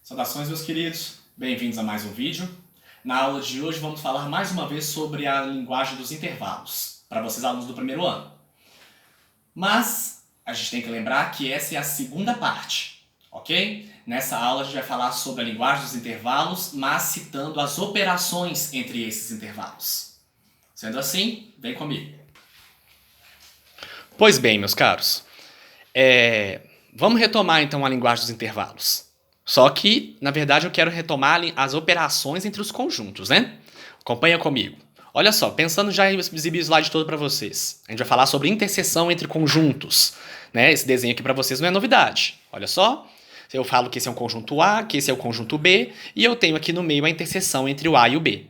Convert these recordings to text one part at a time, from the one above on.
Saudações, meus queridos, bem-vindos a mais um vídeo. Na aula de hoje vamos falar mais uma vez sobre a linguagem dos intervalos, para vocês alunos do primeiro ano. Mas a gente tem que lembrar que essa é a segunda parte, ok? Nessa aula a gente vai falar sobre a linguagem dos intervalos, mas citando as operações entre esses intervalos. Sendo assim, vem comigo. Pois bem, meus caros, vamos retomar então a linguagem dos intervalos. Só que, na verdade, eu quero retomar as operações entre os conjuntos, né? Acompanha comigo. Olha só, pensando já em exibir o slide todo para vocês. A gente vai falar sobre interseção entre conjuntos, né? Esse desenho aqui para vocês não é novidade. Olha só, eu falo que esse é um conjunto A, que esse é o conjunto B, e eu tenho aqui no meio a interseção entre o A e o B.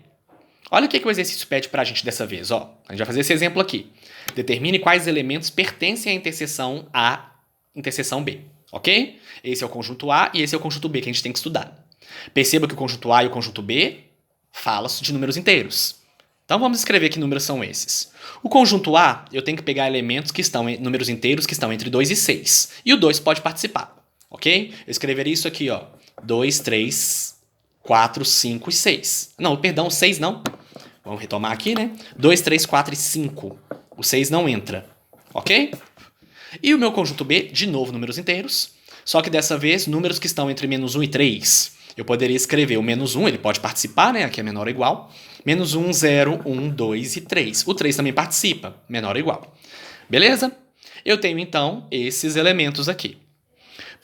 Olha o que o exercício pede para a gente dessa vez, ó. A gente vai fazer esse exemplo aqui. Determine quais elementos pertencem à interseção A, interseção B. Ok? Esse é o conjunto A e esse é o conjunto B que a gente tem que estudar. Perceba que o conjunto A e o conjunto B falam de números inteiros. Então vamos escrever que números são esses. O conjunto A, eu tenho que pegar elementos que estão em números inteiros que estão entre 2 e 6. E o 2 pode participar. Ok? Eu escreveria isso aqui, ó. 2, 3, 4, 5 e 6. Não, perdão, 6 não. Vamos retomar aqui, né? 2, 3, 4 e 5. O 6 não entra. Ok? E o meu conjunto B, de novo, números inteiros, só que dessa vez, números que estão entre menos 1 e 3. Eu poderia escrever o menos 1, ele pode participar, né? Aqui é menor ou igual. Menos 1, 0, 1, 2 e 3. O 3 também participa, menor ou igual. Beleza? Eu tenho, então, esses elementos aqui.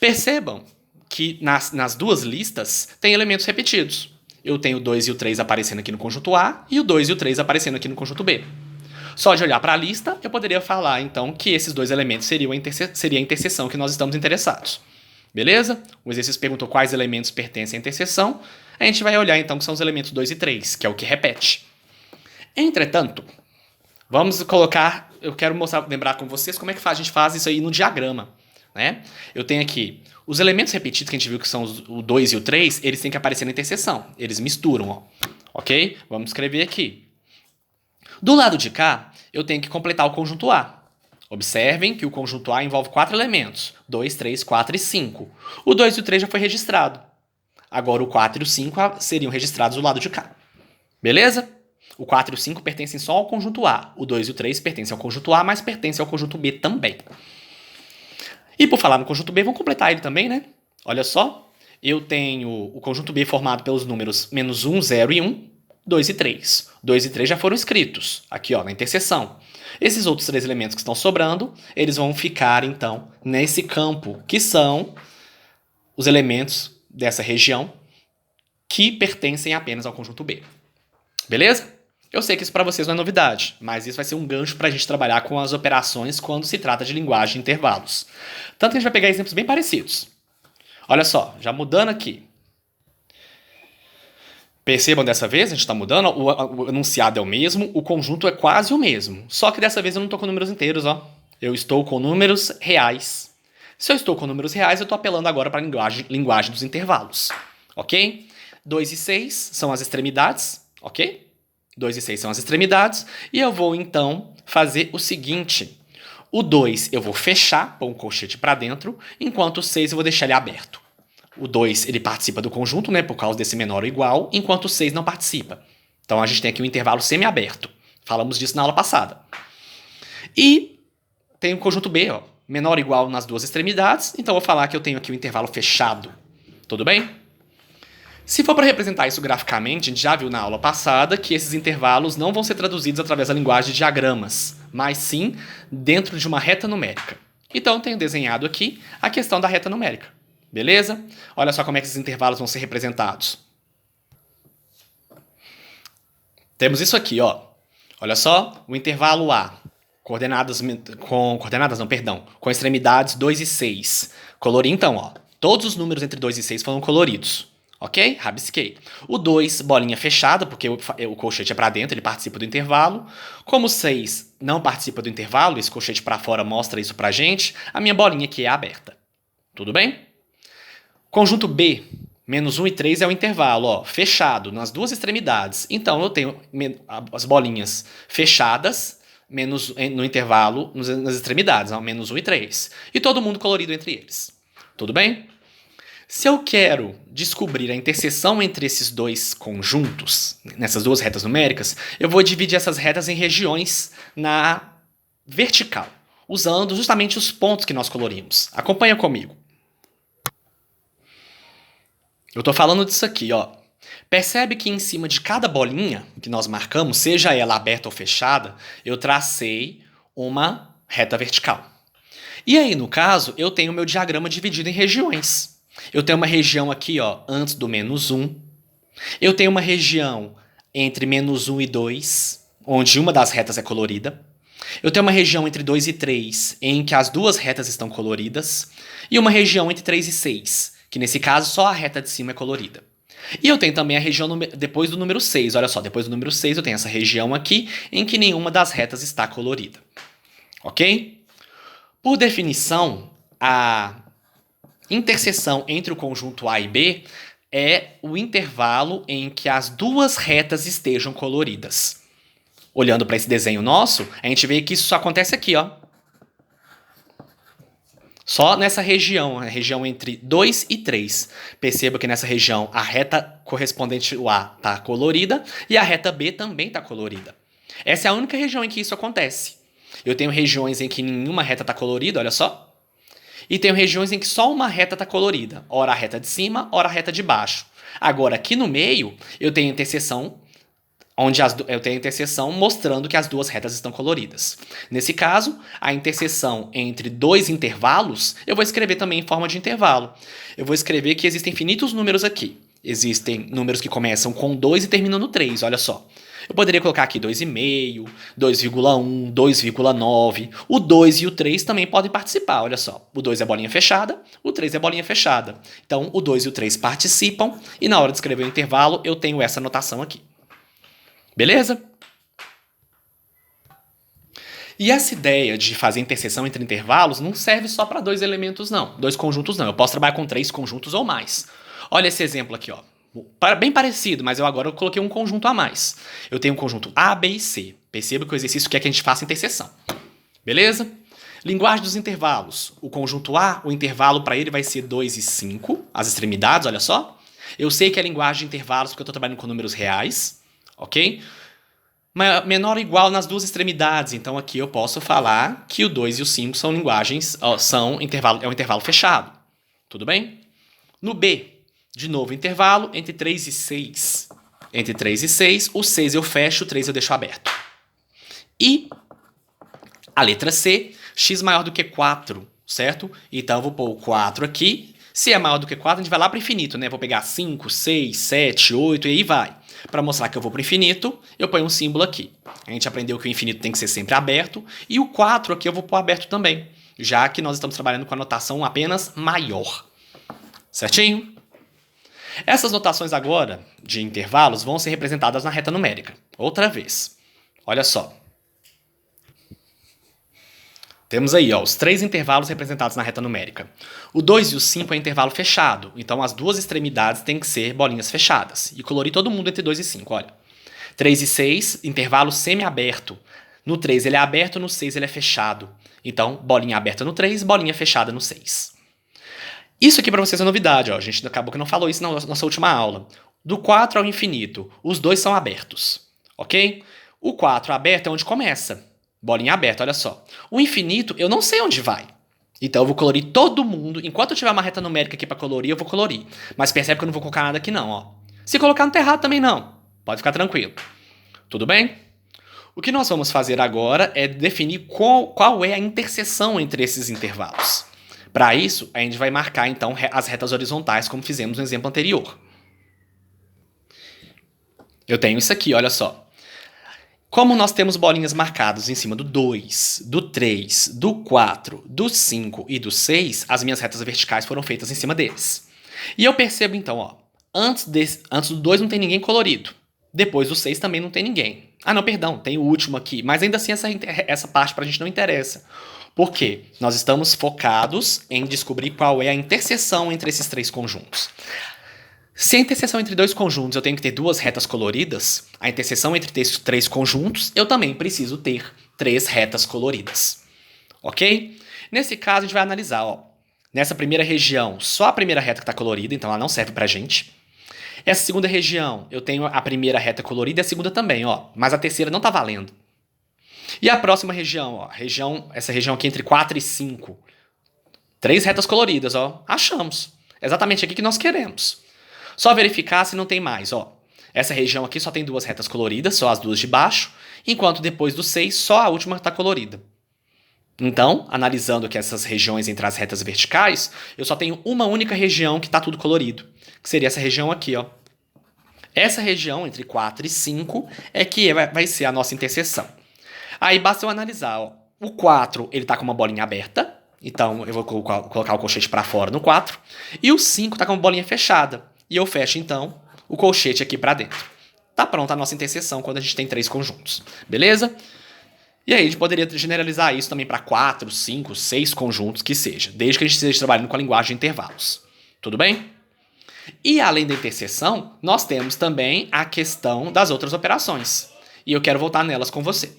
Percebam que nas duas listas tem elementos repetidos. Eu tenho o 2 e o 3 aparecendo aqui no conjunto A e o 2 e o 3 aparecendo aqui no conjunto B. Só de olhar para a lista, eu poderia falar, então, que esses dois elementos seria a interseção que nós estamos interessados. Beleza? O exercício perguntou quais elementos pertencem à interseção. A gente vai olhar, então, que são os elementos 2 e 3, que é o que repete. Entretanto, vamos colocar... Eu quero lembrar com vocês como é que a gente faz isso aí no diagrama. Né? Eu tenho aqui os elementos repetidos que a gente viu que são o 2 e o 3, eles têm que aparecer na interseção. Eles misturam, ó. Ok? Vamos escrever aqui. Do lado de cá, eu tenho que completar o conjunto A. Observem que o conjunto A envolve 4 elementos. 2, 3, 4 e 5. O 2 e o 3 já foi registrado. Agora o 4 e o 5 seriam registrados do lado de cá. Beleza? O 4 e o 5 pertencem só ao conjunto A. O 2 e o 3 pertencem ao conjunto A, mas pertencem ao conjunto B também. E por falar no conjunto B, vamos completar ele também, né? Olha só. Eu tenho o conjunto B formado pelos números menos 1, 0 e 1. 2 e 3. 2 e 3 já foram escritos, aqui ó, na interseção. Esses outros 3 elementos que estão sobrando, eles vão ficar, então, nesse campo, que são os elementos dessa região que pertencem apenas ao conjunto B. Beleza? Eu sei que isso para vocês não é novidade, mas isso vai ser um gancho para a gente trabalhar com as operações quando se trata de linguagem de intervalos. Tanto que a gente vai pegar exemplos bem parecidos. Olha só, já mudando aqui. Percebam dessa vez, a gente está mudando, o enunciado é o mesmo, o conjunto é quase o mesmo. Só que dessa vez eu não estou com números inteiros, ó. Eu estou com números reais. Se eu estou com números reais, eu estou apelando agora para a linguagem dos intervalos. Ok? 2 e 6 são as extremidades, ok? 2 e 6 são as extremidades. E eu vou, então, fazer o seguinte. O 2 eu vou fechar, pôr um colchete para dentro, enquanto o 6 eu vou deixar ele aberto. O 2 ele participa do conjunto, né, por causa desse menor ou igual, enquanto o 6 não participa. Então a gente tem aqui um intervalo semiaberto. Falamos disso na aula passada. E tem o conjunto B, ó, menor ou igual nas duas extremidades, então eu vou falar que eu tenho aqui um intervalo fechado. Tudo bem? Se for para representar isso graficamente, a gente já viu na aula passada que esses intervalos não vão ser traduzidos através da linguagem de diagramas, mas sim dentro de uma reta numérica. Então eu tenho desenhado aqui a questão da reta numérica. Beleza? Olha só como é que esses intervalos vão ser representados. Temos isso aqui, ó. Olha só, o intervalo A, com extremidades 2 e 6. Colori então, ó. Todos os números entre 2 e 6 foram coloridos. Ok? Rabisquei. O 2, bolinha fechada, porque o colchete é para dentro, ele participa do intervalo. Como o 6 não participa do intervalo, esse colchete para fora mostra isso pra gente, a minha bolinha aqui é aberta. Tudo bem? Conjunto B, menos 1 e 3 é o intervalo, ó, fechado nas duas extremidades. Então, eu tenho as bolinhas fechadas no intervalo, nas extremidades, ó, menos 1 e 3. E todo mundo colorido entre eles. Tudo bem? Se eu quero descobrir a interseção entre esses dois conjuntos, nessas duas retas numéricas, eu vou dividir essas retas em regiões na vertical, usando justamente os pontos que nós colorimos. Acompanha comigo. Eu estou falando disso aqui, ó. Percebe que em cima de cada bolinha que nós marcamos, seja ela aberta ou fechada, eu tracei uma reta vertical. E aí, no caso, eu tenho o meu diagrama dividido em regiões. Eu tenho uma região aqui, ó, antes do -1. Eu tenho uma região entre -1 e 2, onde uma das retas é colorida. Eu tenho uma região entre 2 e 3, em que as duas retas estão coloridas. E uma região entre 3 e 6, que nesse caso só a reta de cima é colorida. E eu tenho também a região depois do número 6. Olha só, depois do número 6 eu tenho essa região aqui em que nenhuma das retas está colorida. Ok? Por definição, a interseção entre o conjunto A e B é o intervalo em que as duas retas estejam coloridas. Olhando para esse desenho nosso, a gente vê que isso só acontece aqui, ó. Só nessa região, a região entre 2 e 3. Perceba que nessa região a reta correspondente ao A está colorida e a reta B também está colorida. Essa é a única região em que isso acontece. Eu tenho regiões em que nenhuma reta está colorida, olha só. E tenho regiões em que só uma reta está colorida. Ora a reta de cima, ora a reta de baixo. Agora, aqui no meio, eu tenho interseção, onde eu tenho a interseção mostrando que as duas retas estão coloridas. Nesse caso, a interseção entre dois intervalos, eu vou escrever também em forma de intervalo. Eu vou escrever que existem infinitos números aqui. Existem números que começam com 2 e terminam no 3, olha só. Eu poderia colocar aqui 2,5, 2,1, 2,9. O 2 e o 3 também podem participar, olha só. O 2 é bolinha fechada, o 3 é bolinha fechada. Então, o 2 e o 3 participam e na hora de escrever o intervalo eu tenho essa notação aqui. Beleza? E essa ideia de fazer interseção entre intervalos não serve só para dois elementos, não. Dois conjuntos, não. Eu posso trabalhar com 3 conjuntos ou mais. Olha esse exemplo aqui, ó. Bem parecido, mas eu coloquei um conjunto a mais. Eu tenho um conjunto A, B e C. Perceba que o exercício quer que a gente faça interseção. Beleza? Linguagem dos intervalos. O conjunto A, o intervalo para ele vai ser 2 e 5, as extremidades, olha só. Eu sei que é linguagem de intervalos porque eu estou trabalhando com números reais, ok? Menor ou igual nas duas extremidades, então aqui eu posso falar que o 2 e o 5 são linguagens, é um intervalo fechado. Tudo bem? No B, de novo, intervalo entre 3 e 6. Entre 3 e 6, o 6 eu fecho, o 3 eu deixo aberto. E a letra C, x maior do que 4, certo? Então eu vou pôr o 4 aqui. Se é maior do que 4, a gente vai lá para o infinito, né? Vou pegar 5, 6, 7, 8 e aí vai. Para mostrar que eu vou para o infinito, eu ponho um símbolo aqui. A gente aprendeu que o infinito tem que ser sempre aberto. E o 4 aqui eu vou pôr aberto também, já que nós estamos trabalhando com a notação apenas maior. Certinho? Essas notações agora, de intervalos, vão ser representadas na reta numérica. Outra vez. Olha só. Temos aí, ó, os 3 intervalos representados na reta numérica. O 2 e o 5 é intervalo fechado, então as duas extremidades têm que ser bolinhas fechadas. E colori todo mundo entre 2 e 5, olha. 3 e 6, intervalo semi-aberto. No 3 ele é aberto, no 6 ele é fechado. Então, bolinha aberta no 3, bolinha fechada no 6. Isso aqui para vocês é novidade, ó. A gente acabou que não falou isso na nossa última aula. Do 4 ao infinito, os dois são abertos, ok? O 4 aberto é onde começa. Bolinha aberta, olha só. O infinito, eu não sei onde vai. Então eu vou colorir todo mundo. Enquanto eu tiver uma reta numérica aqui para colorir, eu vou colorir. Mas percebe que eu não vou colocar nada aqui não, ó. Se colocar não tá errado também não. Pode ficar tranquilo. Tudo bem? O que nós vamos fazer agora é definir qual é a interseção entre esses intervalos. Para isso, a gente vai marcar, então, as retas horizontais, como fizemos no exemplo anterior. Eu tenho isso aqui, olha só. Como nós temos bolinhas marcadas em cima do 2, do 3, do 4, do 5 e do 6, as minhas retas verticais foram feitas em cima deles. E eu percebo, então, ó, antes do 2 não tem ninguém colorido. Depois do 6 também não tem ninguém. Ah, não, perdão, tem o último aqui. Mas ainda assim essa parte pra gente não interessa. Por quê? Nós estamos focados em descobrir qual é a interseção entre esses 3 conjuntos. Se a interseção entre 2 conjuntos eu tenho que ter 2 retas coloridas, a interseção entre 3 conjuntos eu também preciso ter 3 retas coloridas. Ok? Nesse caso a gente vai analisar, ó. Nessa primeira região, só a primeira reta que está colorida, então ela não serve pra gente. Essa segunda região, eu tenho a primeira reta colorida e a segunda também, ó. Mas a terceira não tá valendo. E a próxima região, ó. Essa região aqui entre 4 e 5. 3 retas coloridas, ó. Achamos. Exatamente aqui que nós queremos. Só verificar se não tem mais, ó. Essa região aqui só tem 2 retas coloridas, só as duas de baixo, enquanto depois do 6, só a última está colorida. Então, analisando aqui essas regiões entre as retas verticais, eu só tenho uma única região que está tudo colorido, que seria essa região aqui, ó. Essa região entre 4 e 5 é que vai ser a nossa interseção. Aí basta eu analisar, ó. O 4, ele tá com uma bolinha aberta, então eu vou colocar o colchete para fora no 4, e o 5 tá com uma bolinha fechada, e eu fecho então o colchete aqui para dentro. Tá pronta a nossa interseção quando a gente tem 3 conjuntos, beleza? E aí a gente poderia generalizar isso também para 4, 5, 6 conjuntos que seja, desde que a gente esteja trabalhando com a linguagem de intervalos. Tudo bem? E além da interseção, nós temos também a questão das outras operações. E eu quero voltar nelas com você.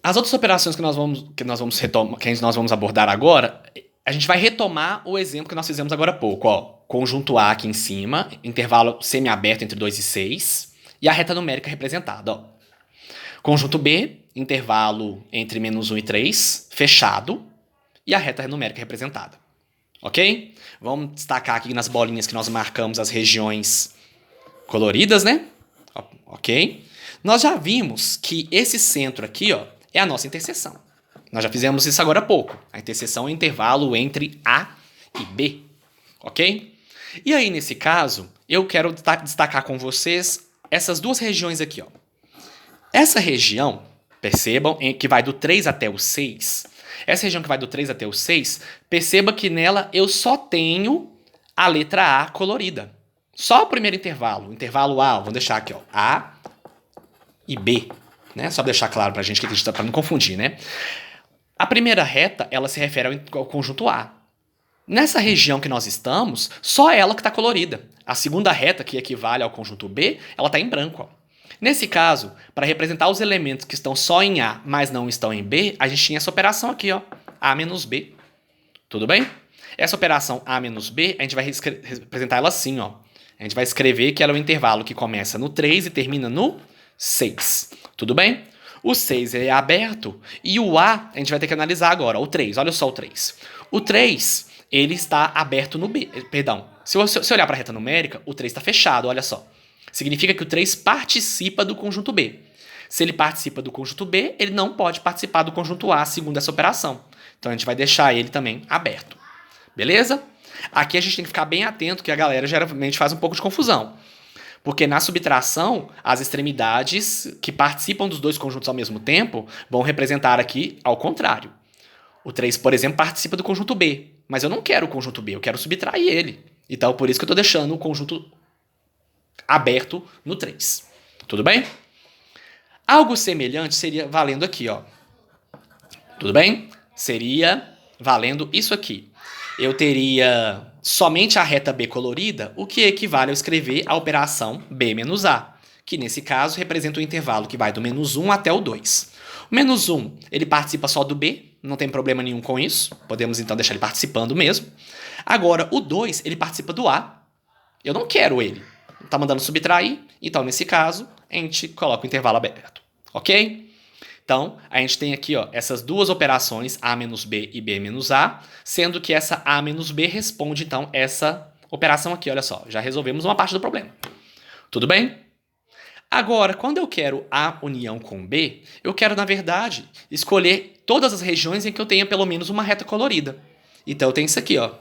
As outras operações que nós vamos abordar agora, a gente vai retomar o exemplo que nós fizemos agora há pouco, ó. Conjunto A aqui em cima, intervalo semiaberto entre 2 e 6, e a reta numérica representada, ó. Conjunto B, intervalo entre -1 e 3, fechado, e a reta numérica representada. Ok? Vamos destacar aqui nas bolinhas que nós marcamos as regiões coloridas, né? Ok? Nós já vimos que esse centro aqui, ó, é a nossa interseção. Nós já fizemos isso agora há pouco. A interseção é o intervalo entre A e B. Ok? E aí, nesse caso, eu quero destacar com vocês essas duas regiões aqui, ó. Essa região, percebam, que vai do 3 até o 6. Essa região que vai do 3 até o 6, perceba que nela eu só tenho a letra A colorida. Só o primeiro intervalo. Intervalo A, vamos deixar aqui, ó. A e B. Né? Só deixar claro pra gente que a gente tá pra não confundir, né? A primeira reta, ela se refere ao conjunto A. Nessa região que nós estamos, só ela que está colorida. A segunda reta, que equivale ao conjunto B, ela está em branco, ó. Nesse caso, para representar os elementos que estão só em A, mas não estão em B, a gente tinha essa operação aqui, ó, A menos B. Tudo bem? Essa operação A menos B, a gente vai representar ela assim, ó. A gente vai escrever que ela é um intervalo que começa no 3 e termina no 6. Tudo bem? O 6 é aberto e o A, a gente vai ter que analisar agora. O 3, olha só o 3. O 3, ele está aberto no B. Perdão, se você olhar para a reta numérica, o 3 está fechado, olha só. Significa que o 3 participa do conjunto B. Se ele participa do conjunto B, ele não pode participar do conjunto A, segundo essa operação. Então a gente vai deixar ele também aberto. Beleza? Aqui a gente tem que ficar bem atento, que a galera geralmente faz um pouco de confusão. Porque na subtração, as extremidades que participam dos dois conjuntos ao mesmo tempo vão representar aqui ao contrário. O 3, por exemplo, participa do conjunto B. Mas eu não quero o conjunto B, eu quero subtrair ele. Então, por isso que eu estou deixando o conjunto aberto no 3. Tudo bem? Algo semelhante seria valendo aqui, ó. Tudo bem? Seria valendo isso aqui. Eu teria somente a reta B colorida, o que equivale a escrever a operação B menos A, que nesse caso representa o intervalo que vai do -1 até o 2. O -1, ele participa só do B, não tem problema nenhum com isso, podemos então deixar ele participando mesmo. Agora, o 2, ele participa do A, eu não quero ele, tá mandando subtrair, então nesse caso, a gente coloca o intervalo aberto, ok? Então, a gente tem aqui, ó, essas duas operações, A menos B e B menos A, sendo que essa A menos B responde, então, essa operação aqui, olha só, já resolvemos uma parte do problema. Tudo bem? Agora, quando eu quero A união com B, eu quero, na verdade, escolher todas as regiões em que eu tenha pelo menos uma reta colorida. Então, eu tenho isso aqui, ó.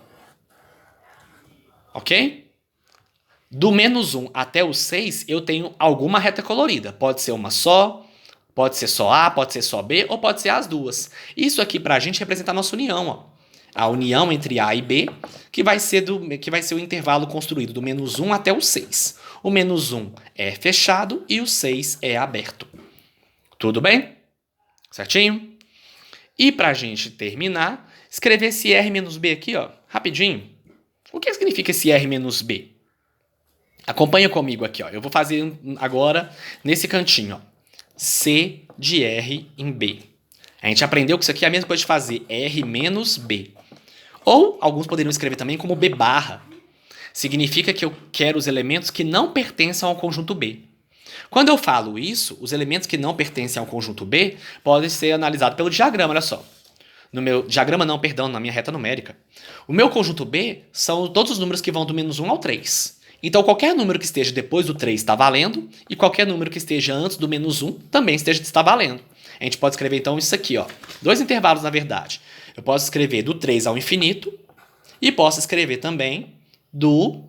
Ok? Do -1 até o 6, eu tenho alguma reta colorida. Pode ser uma só, pode ser só A, pode ser só B, ou pode ser as duas. Isso aqui pra gente representa a nossa união, ó. A união entre A e B, que vai ser o intervalo construído do -1 até o 6. O -1 é fechado e o 6 é aberto. Tudo bem? Certinho? E pra gente terminar, escrever esse R menos B aqui, ó, rapidinho. O que significa esse R menos B? Acompanha comigo aqui, ó. Eu vou fazer agora nesse cantinho, ó. C de R em B. A gente aprendeu que isso aqui é a mesma coisa de fazer R menos B. Ou alguns poderiam escrever também como B barra. Significa que eu quero os elementos que não pertencem ao conjunto B. Quando eu falo isso, os elementos que não pertencem ao conjunto B podem ser analisados pelo diagrama, olha só. No meu diagrama não, perdão, na minha reta numérica. O meu conjunto B são todos os números que vão do menos 1 ao 3. Então qualquer número que esteja depois do 3 está valendo, e qualquer número que esteja antes do menos 1 também está valendo. A gente pode escrever então isso aqui, ó. Dois intervalos na verdade. Eu posso escrever do 3 ao infinito e posso escrever também do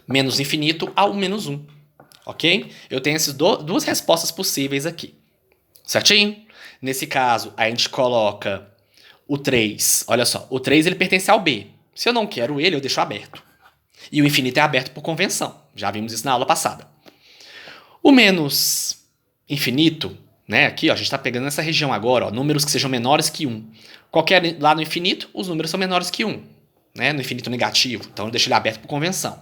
menos infinito ao menos 1. Ok? Eu tenho essas duas respostas possíveis aqui. Certinho? Nesse caso, a gente coloca o 3. Olha só, o 3 ele pertence ao B. Se eu não quero ele, eu deixo aberto. E o infinito é aberto por convenção. Já vimos isso na aula passada. O menos infinito, né? Aqui, ó, a gente está pegando essa região agora, ó, números que sejam menores que 1. Qualquer lá no infinito, os números são menores que 1. Né, no infinito negativo, então eu deixo ele aberto por convenção.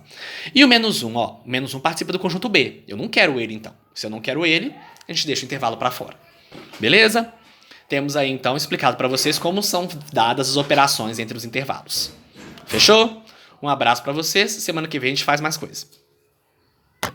E o menos 1, ó, menos 1 participa do conjunto B. Eu não quero ele, então. Se eu não quero ele, a gente deixa o intervalo para fora. Beleza? Temos aí, então, explicado para vocês como são dadas as operações entre os intervalos. Fechou? Um abraço para vocês. Semana que vem a gente faz mais coisa.